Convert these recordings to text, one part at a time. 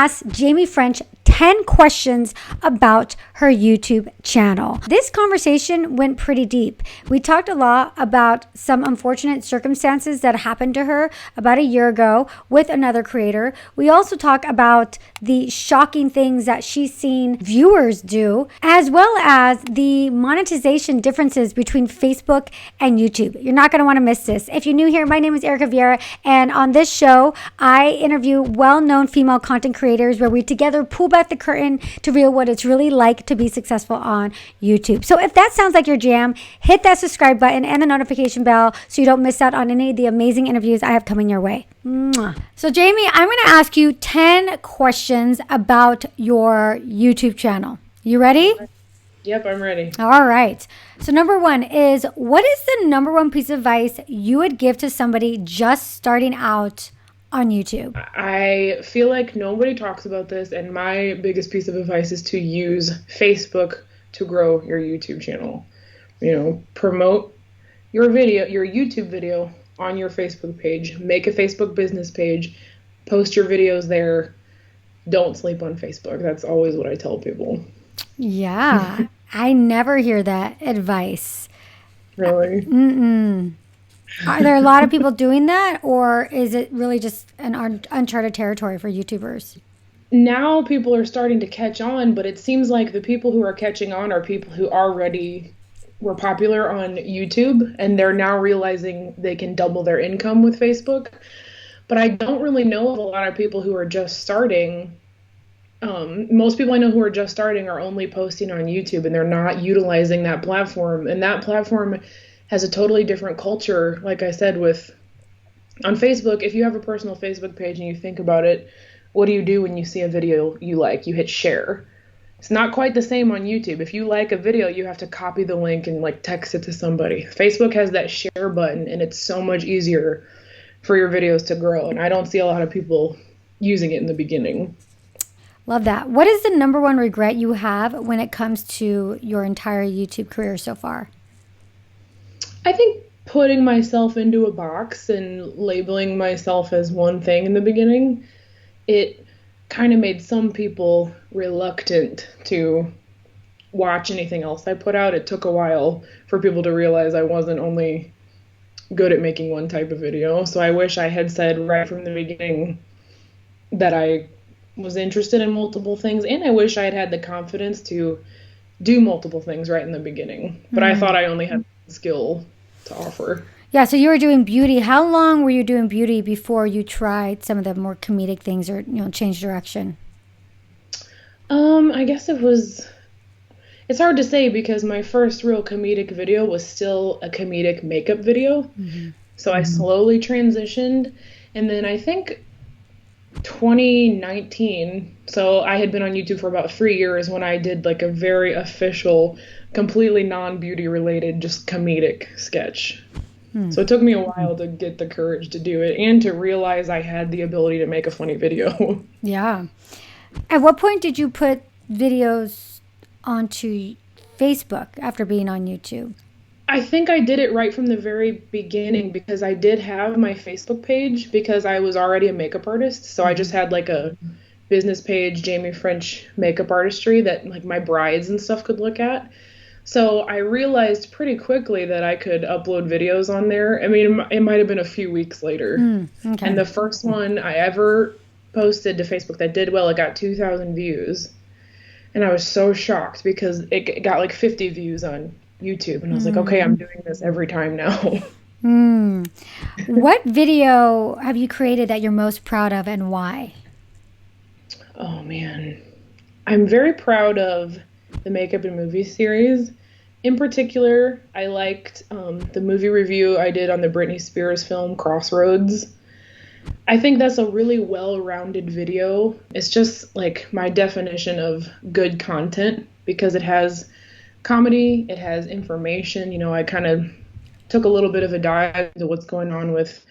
ask Jaime French 10 questions about her YouTube channel. This conversation went pretty deep. We talked a lot about some unfortunate circumstances that happened to her about a year ago with another creator. We also talk about the shocking things that she's seen viewers do, as well as the monetization differences between Facebook and YouTube. You're not going to want to miss this. If you're new here, my name is Erika Vieira, and on this show, I interview well-known female content creators where we together pull back the curtain to reveal what it's really like to be successful on YouTube. So if that sounds like your jam, hit that subscribe button and the notification bell so you don't miss out on any of the amazing interviews I have coming your way. Mwah. So Jaime, I'm going to ask you 10 questions about your YouTube channel. You ready? Yep, I'm ready. All right. So number one is, what is the number one piece of advice you would give to somebody just starting out on YouTube? I feel like nobody talks about this, and my biggest piece of advice is to use Facebook to grow your YouTube channel. You know, promote your video, your YouTube video on your Facebook page. Make a Facebook business page. Post your videos there. Don't sleep on Facebook. That's always what I tell people. Yeah, I never hear that advice. Really? Are there a lot of people doing that, or is it really just an uncharted territory for YouTubers? Now people are starting to catch on, but it seems like the people who are catching on are people who already were popular on YouTube, and they're now realizing they can double their income with Facebook. But I don't really know of a lot of people who are just starting. Most people I know who are just starting are only posting on YouTube, and they're not utilizing that platform. And that platform has a totally different culture. Like I said, on Facebook, if you have a personal Facebook page and you think about it, what do you do when you see a video you like? You hit share. It's not quite the same on YouTube. If you like a video, you have to copy the link and like text it to somebody. Facebook has that share button, and it's so much easier for your videos to grow. And I don't see a lot of people using it in the beginning. Love that. What is the number one regret you have when it comes to your entire YouTube career so far? I think putting myself into a box and labeling myself as one thing in the beginning, it kind of made some people reluctant to watch anything else I put out. It took a while for people to realize I wasn't only good at making one type of video. So I wish I had said right from the beginning that I was interested in multiple things, and I wish I had had the confidence to do multiple things right in the beginning. But I thought I only had skill to offer. Yeah, so you were doing beauty. How long were you doing beauty before you tried some of the more comedic things or, change direction? I guess it's hard to say because my first real comedic video was still a comedic makeup video. So I slowly transitioned, and then I think 2019, so I had been on YouTube for about 3 years when I did like a very official, completely non-beauty related, just comedic sketch. So it took me a while to get the courage to do it and to realize I had the ability to make a funny video. Yeah. At what point did you put videos onto Facebook after being on YouTube? I think I did it right from the very beginning because I did have my Facebook page because I was already a makeup artist. So I just had like a business page, Jaime French makeup artistry, that like my brides and stuff could look at. So I realized pretty quickly that I could upload videos on there. I mean, it might have been a few weeks later. Okay. And the first one I ever posted to Facebook that did well, it got 2,000 views. And I was so shocked because it got like 50 views on YouTube. And I was like, okay, I'm doing this every time now. What video have you created that you're most proud of and why? Oh, man. I'm very proud of the makeup and movie series. In particular, I liked the movie review I did on the Britney Spears film Crossroads. I think that's a really well-rounded video. It's just like my definition of good content because it has comedy, it has information. I kind of took a little bit of a dive into what's going on with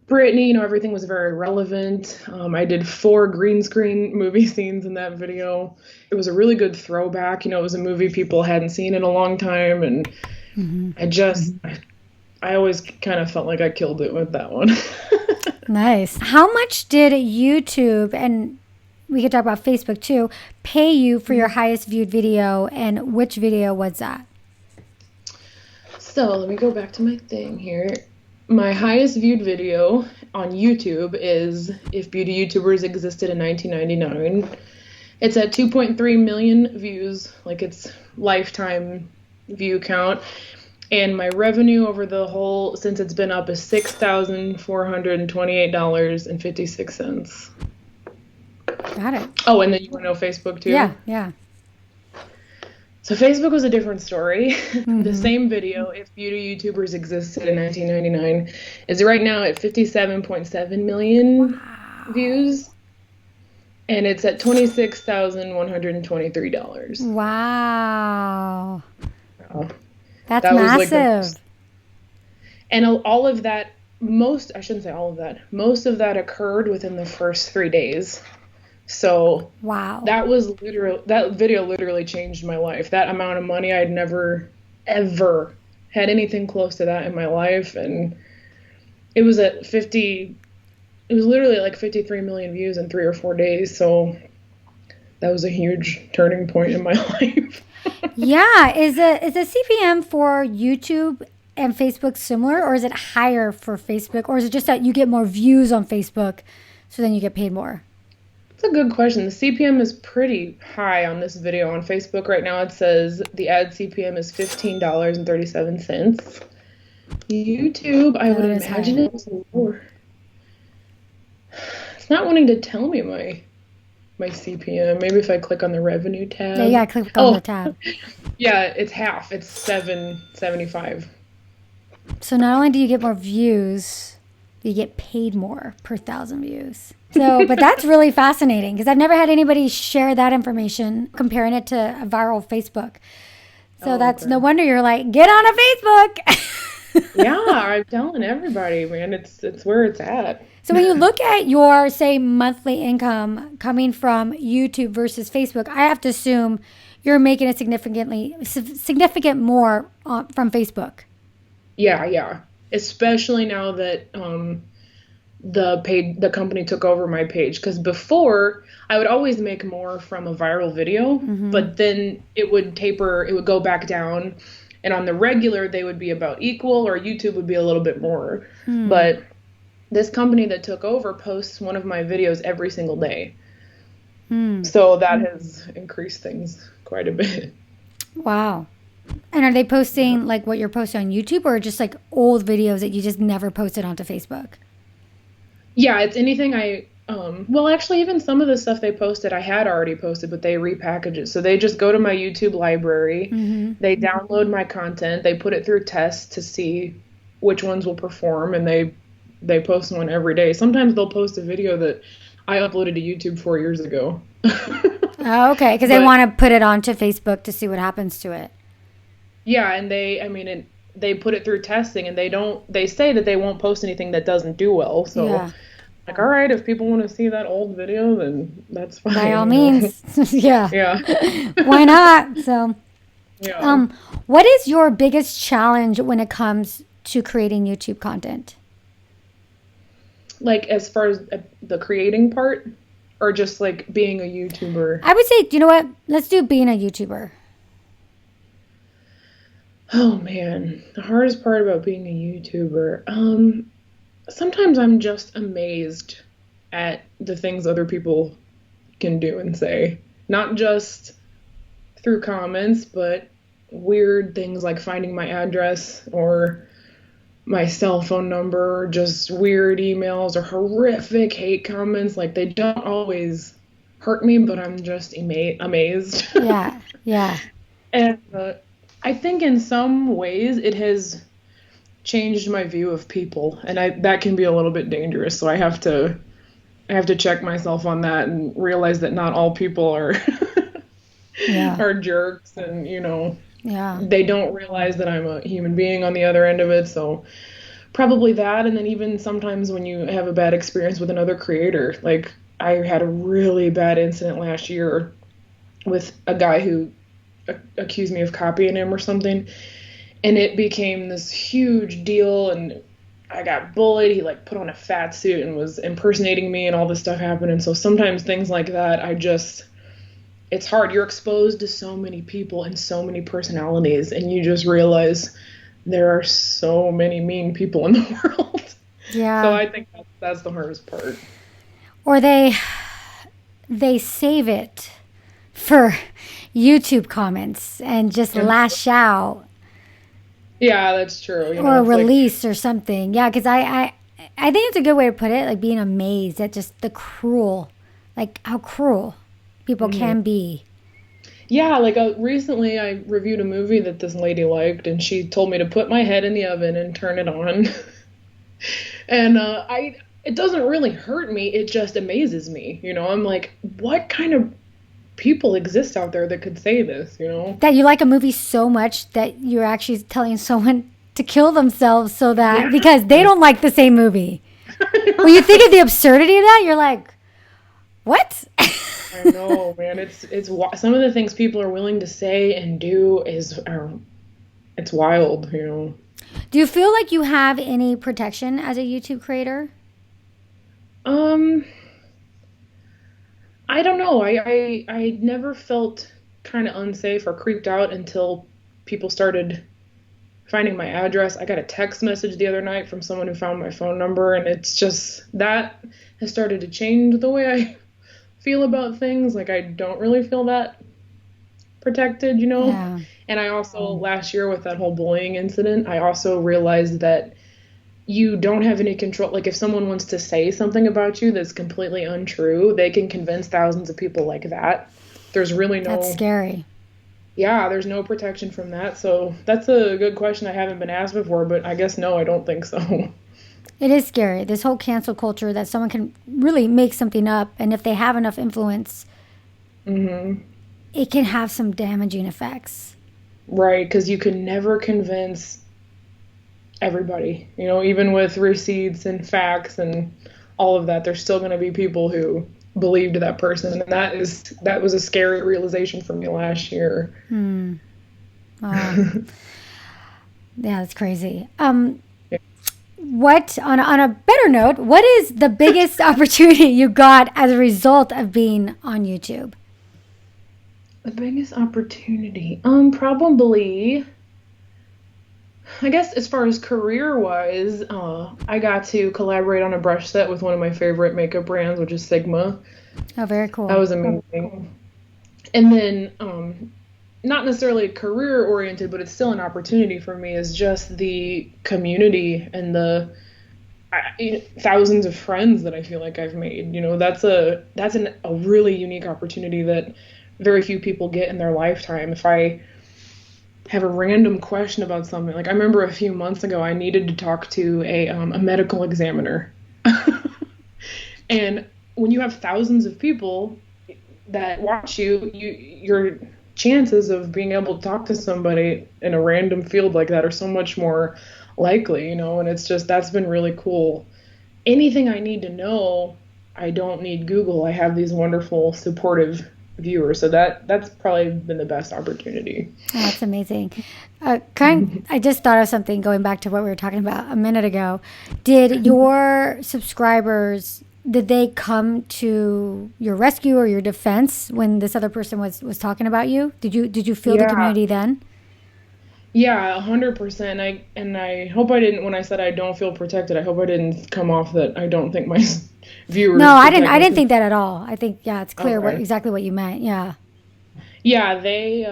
Britney. Everything was very relevant. I did 4 green screen movie scenes in that video. It was a really good throwback. It was a movie people hadn't seen in a long time. And I always kind of felt like I killed it with that one. Nice. How much did YouTube and we could talk about Facebook too, pay you for your highest viewed video, and which video was that? So let me go back to my thing here. My highest viewed video on YouTube is If Beauty YouTubers Existed in 1999. It's at 2.3 million views, like its lifetime view count. And my revenue over the whole, since it's been up, is $6,428.56. Got it. Oh, and then you want to know Facebook too? Yeah. So Facebook was a different story. The same video, If Beauty YouTubers Existed in 1999, is right now at 57.7 million views. And it's at $26,123. Wow. That's that massive. And all of that, I shouldn't say all of that, most of that occurred within the first 3 days. So wow. That video literally changed my life. That amount of money, I'd never, ever had anything close to that in my life. And it was it was literally like 53 million views in 3 or 4 days. So that was a huge turning point in my life. Yeah. Is the CPM for YouTube and Facebook similar, or is it higher for Facebook, or is it just that you get more views on Facebook, so then you get paid more? That's a good question. The CPM is pretty high on this video. On Facebook right now, it says the ad CPM is $15.37. YouTube, I would imagine it's lower. It's not wanting to tell me my CPM. Maybe if I click on the revenue tab. Yeah, click on the tab. Yeah, it's half. It's $7.75. So not only do you get more views, you get paid more per 1,000 views. So, but that's really fascinating because I've never had anybody share that information, comparing it to a viral Facebook. So that's no wonder you're like, get on a Facebook. Yeah, I'm telling everybody, man, it's where it's at. So when you look at your, say, monthly income coming from YouTube versus Facebook, I have to assume you're making a significant more from Facebook. Yeah. Especially now that the company took over my page, because before I would always make more from a viral video, but then it would go back down, and on the regular they would be about equal, or YouTube would be a little bit more. But this company that took over posts one of my videos every single day, so that has increased things quite a bit. Wow. And are they posting like what you're posting on YouTube, or just like old videos that you just never posted onto Facebook? Yeah, it's anything well, actually, even some of the stuff they posted, I had already posted, but they repackage it. So they just go to my YouTube library, they download my content, they put it through tests to see which ones will perform, and they post one every day. Sometimes they'll post a video that I uploaded to YouTube 4 years ago. Oh, okay, because they want to put it onto Facebook to see what happens to it. Yeah, and they put it through testing, and they say that they won't post anything that doesn't do well. So, like, all right, if people want to see that old video, then that's fine. By all means. Yeah. Why not? So, what is your biggest challenge when it comes to creating YouTube content? Like, as far as the creating part, or just like being a YouTuber? I would say, you know what? Let's do being a YouTuber. Oh man, the hardest part about being a YouTuber. Sometimes I'm just amazed at the things other people can do and say. Not just through comments, but weird things like finding my address or my cell phone number, or just weird emails or horrific hate comments. Like, they don't always hurt me, but I'm just amazed. Yeah. And I think in some ways it has changed my view of people, and that can be a little bit dangerous. So I have to check myself on that and realize that not all people are are jerks, and they don't realize that I'm a human being on the other end of it. So probably that. And then even sometimes when you have a bad experience with another creator, like I had a really bad incident last year with a guy who accused me of copying him or something, and it became this huge deal, and I got bullied. He like put on a fat suit and was impersonating me and all this stuff happened. And so sometimes things like that, it's hard. You're exposed to so many people and so many personalities, and you just realize there are so many mean people in the world. Yeah. So I think that's the hardest part. Or they save it for YouTube comments and just lash out. Yeah, that's true. Or a release or something. Yeah, because I think it's a good way to put it, like being amazed at just the cruel, like how cruel people can be. Yeah, like recently I reviewed a movie that this lady liked, and she told me to put my head in the oven and turn it on. And it doesn't really hurt me, it just amazes me. I'm like, what kind of people exist out there that could say this, That you like a movie so much that you're actually telling someone to kill themselves because they don't like the same movie. When you think of the absurdity of that, you're like, what? I know, man. It's some of the things people are willing to say and do it's wild, Do you feel like you have any protection as a YouTube creator? I don't know. I never felt kind of unsafe or creeped out until people started finding my address. I got a text message the other night from someone who found my phone number, and it's just that has started to change the way I feel about things. Like, I don't really feel that protected, Yeah. And I also, last year with that whole bullying incident, I also realized that you don't have any control. Like, if someone wants to say something about you that's completely untrue, they can convince thousands of people like that. There's really no... That's scary. Yeah, there's no protection from that. So that's a good question I haven't been asked before, but I guess no, I don't think so. It is scary. This whole cancel culture that someone can really make something up, and if they have enough influence, it can have some damaging effects. Right, because you can never convince everybody. Even with receipts and facts and all of that, there's still going to be people who believed that person, and that was a scary realization for me last year. Wow. Yeah, that's crazy. What on a better note, what is the biggest opportunity you got as a result of being on YouTube? The biggest opportunity, probably, I guess as far as career-wise, I got to collaborate on a brush set with one of my favorite makeup brands, which is Sigma. Oh, very cool. That was amazing. And then, not necessarily career-oriented, but it's still an opportunity for me, is just the community and the thousands of friends that I feel like I've made. That's a really unique opportunity that very few people get in their lifetime. If I have a random question about something, like I remember a few months ago, I needed to talk to a medical examiner. And when you have thousands of people that watch your chances of being able to talk to somebody in a random field like that are so much more likely, and it's just, that's been really cool. Anything I need to know, I don't need Google. I have these wonderful supportive viewers, so that's probably been the best opportunity. Oh, that's amazing. I just thought of something going back to what we were talking about a minute ago. Did your subscribers, did they come to your rescue or your defense when this other person was talking about you? Did you feel the community then? Yeah, 100%. I hope I didn't, when I said I don't feel protected, I hope I didn't come off that I don't think my viewers. No, I didn't think that at all. I think, it's clear Okay. exactly what you meant. Yeah. Yeah, they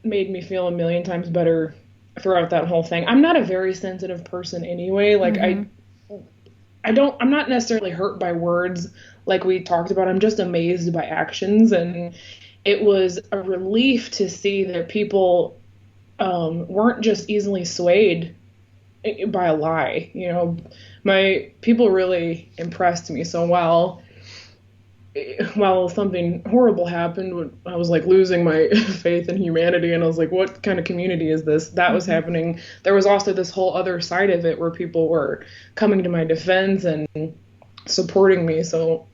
made me feel a million times better throughout that whole thing. I'm not a very sensitive person anyway. Like, I'm not necessarily hurt by words like we talked about. I'm just amazed by actions, and it was a relief to see that people weren't just easily swayed by a lie. My people really impressed me. So while something horrible happened, I was like losing my faith in humanity, and I was like, what kind of community is this? That was happening. There was also this whole other side of it where people were coming to my defense and supporting me. So,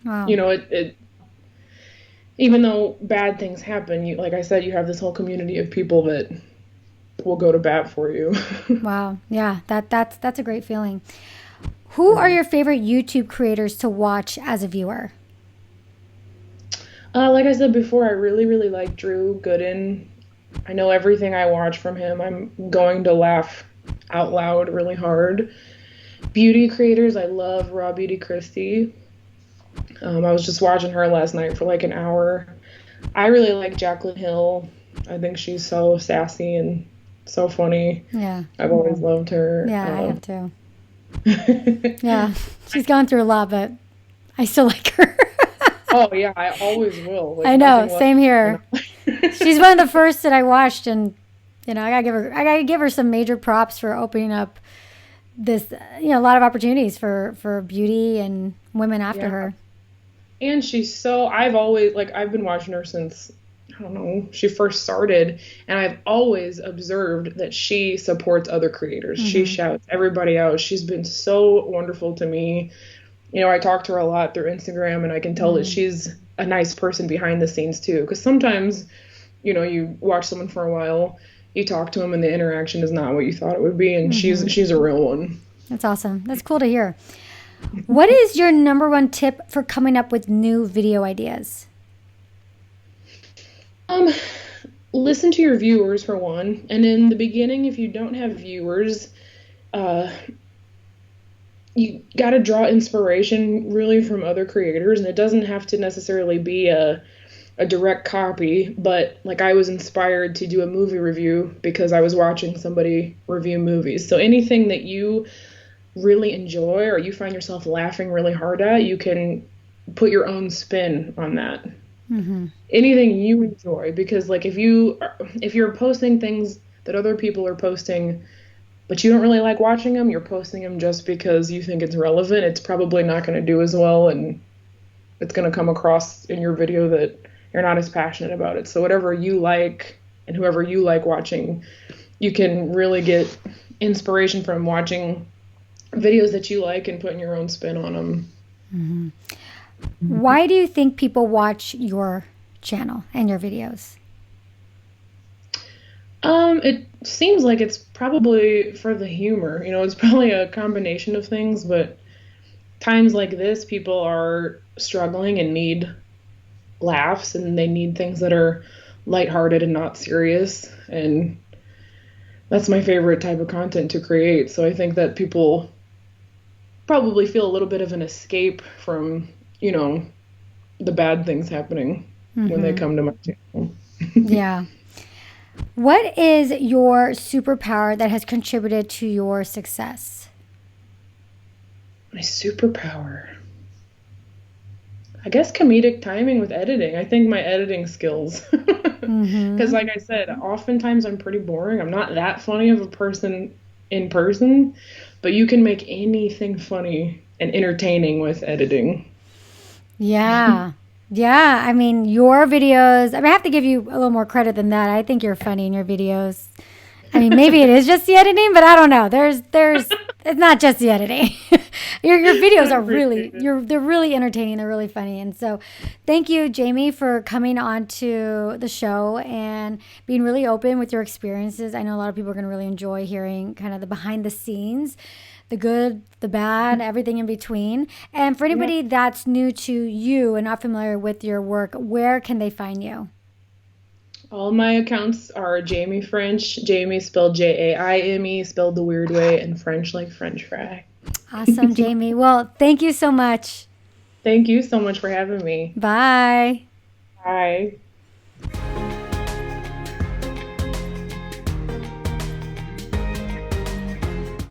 Wow. it even though bad things happen, like I said, you have this whole community of people that will go to bat for you. Wow. Yeah, that's a great feeling. Who are your favorite YouTube creators to watch as a viewer? Like I said before, I really, really like Drew Gooden. I know everything I watch from him, I'm going to laugh out loud really hard. Beauty creators, I love Raw Beauty Christie. I was just watching her last night for like an hour. I really like Jaclyn Hill. I think she's so sassy and so funny. Yeah. I've always loved her. Yeah, I have too. Yeah, she's gone through a lot, but I still like her. Oh yeah, I always will. Like, I know, same here. She's one of the first that I watched, and I gotta give her some major props for opening up this, a lot of opportunities for beauty and women after her. And she's so, I've been watching her since, I don't know, she first started, and I've always observed that she supports other creators. Mm-hmm. She shouts everybody out. She's been so wonderful to me. I talk to her a lot through Instagram, and I can tell that she's a nice person behind the scenes too. Because sometimes, you watch someone for a while, you talk to them, and the interaction is not what you thought it would be, and she's a real one. That's awesome. That's cool to hear. What is your number one tip for coming up with new video ideas? Listen to your viewers for one, and in the beginning, if you don't have viewers, you got to draw inspiration really from other creators, and it doesn't have to necessarily be a direct copy, but like I was inspired to do a movie review because I was watching somebody review movies. So anything that you really enjoy or you find yourself laughing really hard at, you can put your own spin on that. Mm-hmm. Anything you enjoy, because like if you're posting things that other people are posting but you don't really like watching them, you're posting them just because you think it's relevant, it's probably not going to do as well, and it's going to come across in your video that you're not as passionate about it. So whatever you like and whoever you like watching, you can really get inspiration from watching videos that you like and putting your own spin on them. Mm-hmm. Why do you think people watch your channel and your videos? It seems like it's probably for the humor. It's probably a combination of things, but times like this, people are struggling and need laughs, and they need things that are lighthearted and not serious. And that's my favorite type of content to create. So I think that people probably feel a little bit of an escape from, the bad things happening when they come to my channel. Yeah. What is your superpower that has contributed to your success? My superpower, I guess comedic timing with editing. I think my editing skills. Because like I said, oftentimes I'm pretty boring. I'm not that funny of a person in person, but you can make anything funny and entertaining with editing. Yeah. Yeah, I mean, your videos, I have to give you a little more credit than that. I think you're funny in your videos. I mean, maybe it is just the editing, but I don't know. It's not just the editing. Your videos are they're really entertaining. They're really funny. And so thank you, Jaime, for coming on to the show and being really open with your experiences. I know a lot of people are going to really enjoy hearing kind of the behind the scenes, the good, the bad, everything in between. And for anybody that's new to you and not familiar with your work, where can they find you? All my accounts are Jaime French. Jaime spelled Jaime, spelled the weird way, and French like French fry. Awesome, Jaime. Well, thank you so much. Thank you so much for having me. Bye. Bye.